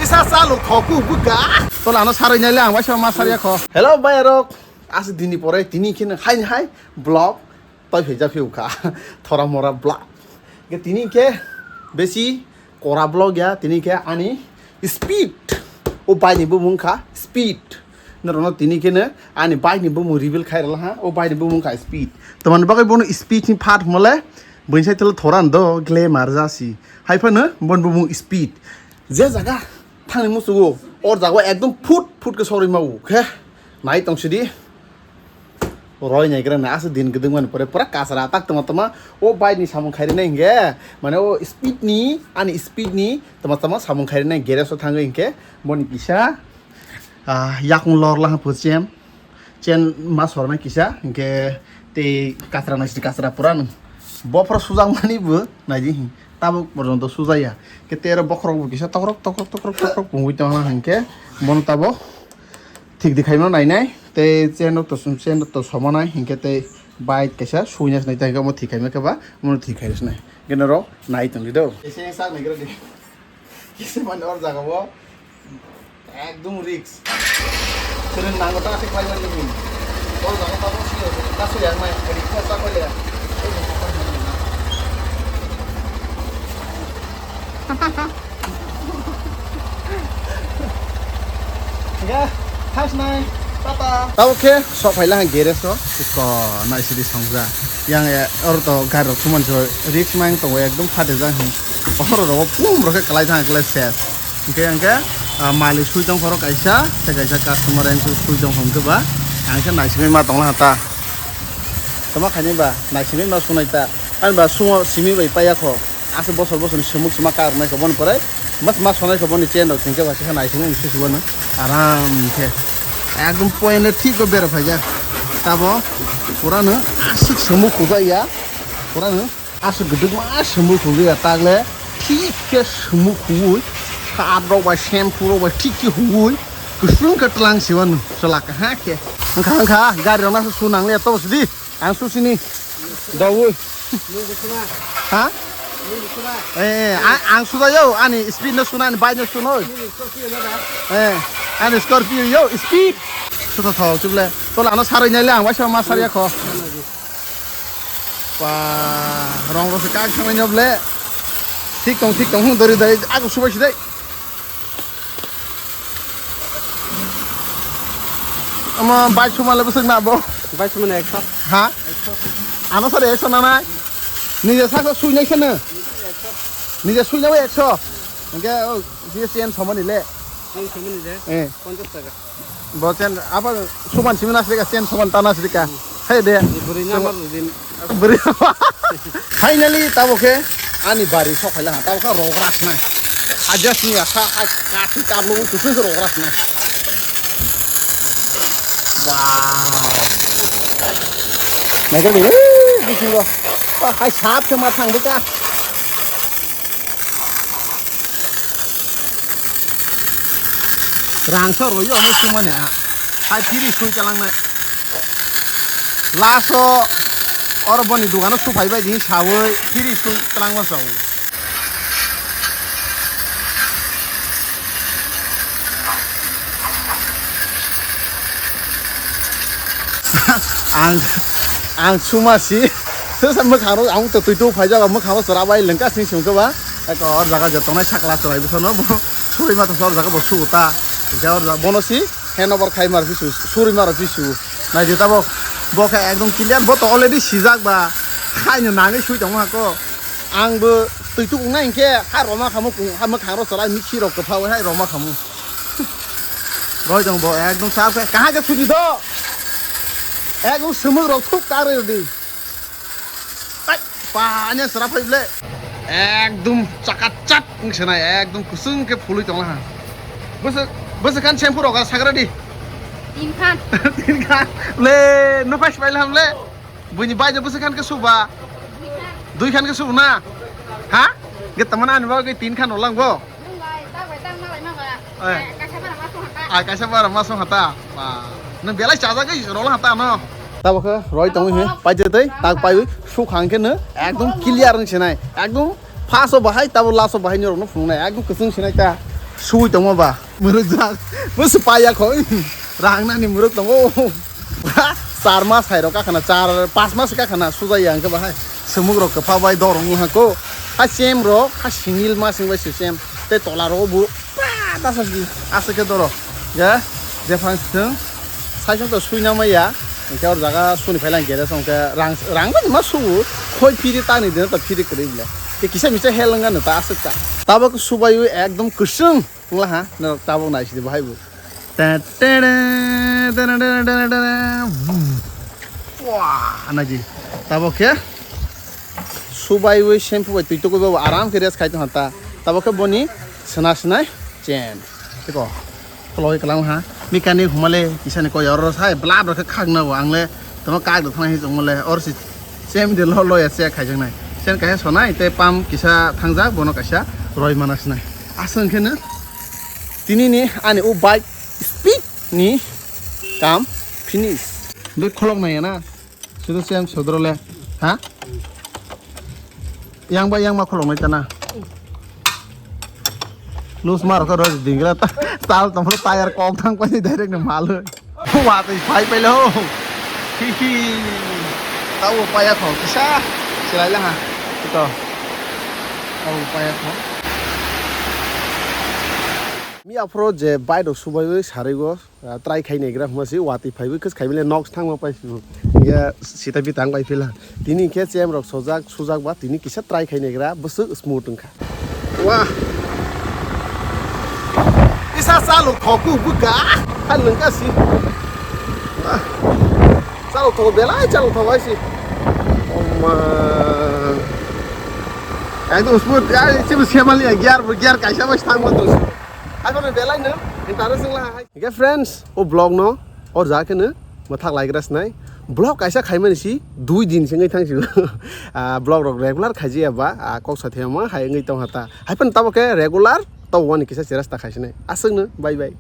salu thoku buka. Tolano sarai nyale ang wasa masari ako. Hello bayarok. As dini pore tini kin hai blog toy pheja phiuka. Thora mora blog. Ke tini ke besi kora blog ya tini ke ani speed. O bai ni bu mungkha speed. Narono tini ke ne ani bai ni bu mu reveal khairala ha o bai ni bu mungkha speed. Toman bagai bono speed ni phat mole bensai tel thoran do glamour jasi. Hai phane bon bu mung speed. Je jaga thangni musugo or jago ekdom foot ke sori mau ke nai tong sidi roy nyai kra na as din gedung man pore pura kasara tak tama o bai ni samung khairi nai nge mane o speed ni ani speed ni tama samung khairi nai gere so thang inke boni kisa yakung lor lah pu chen ma sor na kisa inke te kasara na sidi kasara puran bopra sujang mani bu naji tabo porjonto sujaya ke tero bokrok bu kisa tokrok bungui tang hanke mon tabo ঠিক দেখাইনো নাই নাই তে chain তো সমানাই হিংকেতে bike কেসা সুইনাস নাই তাই মো ঠিকাইমে কেবা মো ঠিকাইস নাই কেন র নাই তুমি দাও এসে সাক নাই করে দে কিসে মানে ওর জাগাবো একদম রিস্ক সেরে নাঙ্গটা আছে পাইবা নি ওর জাগা পাবো সি কাছে আর নাই রিক্সা সা কইলে Ya, khas nai. Tata. Tau ke so phaila hang gere so ko nai sidi songja. Yang ya or to garo suman so risk mang to ekdom phate jang hi. Or ro pum ro ke kalai thang kala ses. Ke yang ke mali sui tong khoro kaisa te kaisa customer yang sui tong hong ke ba. Ang ke nai simi ma tong la ta. Tama khani ba nai simi ma sunai ta. An ba sumo simi bai pa ya kho. Ase bosor semuk sema kar nai ko bon pore. Mas sonai ko bon chen do singke ba se nai simi isi subana. Aram ke একদম পয়েন্টে ঠিক বের হয়ে যায় তাবো পুরানো আসুক সমু খুবাইয়া পুরানো আসুক গদুক মা সমু খুবাইয়া তাগলে ঠিক কে সমু খুবই খাদ্র বা শ্যাম্পু বা ঠিক কি হুই কুসুম কাটলাং সিওন সলাক হা কে খা গাড়ি রনা সুনাংলে তো বসদি আং সুসিনি দাও হা ang sudayo ani speed no sunan bai no sunoy ani scorpio yo speed sudah thau chuble to la no sarai nyai lang wasa ma saria kho pa rong ro se kak samai nyoble ঠিক tong hu dari aku subai sidai ama bai suma le besek na bo bai suma na 100 ha ano sare 100 na na নিজে সাকো সুই নাই কেন নিজে সুই নাও 100 ওকে ও জিএসএন সমান নিলে এই সমান নিলে 50 টাকা বচেন আবার সমান সিমন আসলে সেন সমান টানা সিকা সেই দে বরি না আমার দিন বরি ফাইনালি তাবকে আনি বাড়ি সকালে তাবকা রগরাস না আজাস নি আসা কাটি কাবলো তুসুন রগরাস না ওয়াও নাইকা দি দিছিলো hai sáp cho mà thằng đấy ca rang so rồi hai chung mà nè hai piri sui cho lăng này la so ở bên này dugan nó su phải vậy thì sao ơi piri sui cho lăng mà sao ang cuma sih Sesa mekaro ang tu phaja ga mekaro sarabai lengka sing sing ka ba ko or jaga jotona sakla sorai bisono suri ma to sor jaga bo suta jaor bonosi henover khai mar bisu suri mar bisu na jeta bo kha ekdom clear bo to already sijak ba khai no nang sui jong ma ko ang bo tu nai ke ha roma khamu ha mekaro sorai mikhi rok ka phau hai roma khamu roi jong bo ekdom sap ka kaha ke sudi do ekdom samuk rok thuk tare di পানি সরাফ হইলে একদম চাকাচাক সেনাই একদম কুসুমকে ফুলই তংলা বসে খান shampoo রগা Sagra দি তিন খান লে no পাইস পাইলাম লে বুনি বাইজে বসে খান কে সুবা দুই খান কে সুব না হ্যাঁ গে তমনা আনবা গে তিন খান ওলাং গো কাইসা বারা মাসো হাতা বা নং বেলাই চাজা গে রলা হাতা ন তাবকে রয় তং হে পাইতে তৈ তাক পাই সুখাংকে ন একদম ক্লিয়ার সেনাই একদম ফাসো বাহাই তাবো লাসো বাহাই ন ফুংনাই একদম কুসুম সেনাই তা Sui tong ba muruk jak mus paya kho rang na ni muruk tong चार मास हाइरो का खाना 4-5 मास का खाना सुजाय आंके बाहाय समुग रो कफा बाय दरंग हाको हा सेम रो हा सिंगिल मासिं बाय सेम ते तला रो बु दासासि आसे के दरो या डिफरेंस जों साइजों तो सुइना मैया इनके और जगह सुनि फैलां गेरे संके रांग बाय मा सुउ खय फिरि तानि दे त फिरि करिले के किसे मिसे हेलंगा न ता आसे ता ताबक सुबायु एकदम कुसुं ला हा न Tabo नाइसि बाहायबो wah naji tabo ke subai we shampoo we tuito ko aram ke res khai hata tabo ke boni sna snai chen teko kloi kalang ha mechanic humale kisane ko yor sai blab ro khang na angle tama ka do thang hi jongole or si sem de lo ya se khai jang nai sen ka sonai te pam kisa thangja bono kaisa roi manas nai asan ke na tini ni ani u bike speed ni kam finish le kholok nai na sudah sem sodrole ha yang ma kholok nai tana lus mar ko roj dingla ta tal tamlo tayar kom thang pa direct na mal wa tai phai pai lo hi tau pa ya kho kisa silai la ha to tau pa ya kho mi afro je bai do subai we sarego try khai negra masi wati phai we khas khai bile nox thang ma pai ya sita bi tang bai phila tini ke chem rok sujak ba tini kisa try khai negra busu smooth ngkha wa isa salu thoku buka han lengka si salu thok bela chalu thawai si oma ekdom smooth ya chibu semali gear kaisa bas thang ma to Aku nak belai na, intara senglah. Okay friends, oh vlog no, or जाके ना मथाक लाइग्रास नाइ, vlog कैसा खाई में निसी 2 दिन से नहीं थांग vlog rok regular खाजी अब कौन सा थे हम हाय नहीं तो हता, हाय पन तब के regular तो वन किसा चेरस ता खाई से नहीं, असंग ना, bye bye.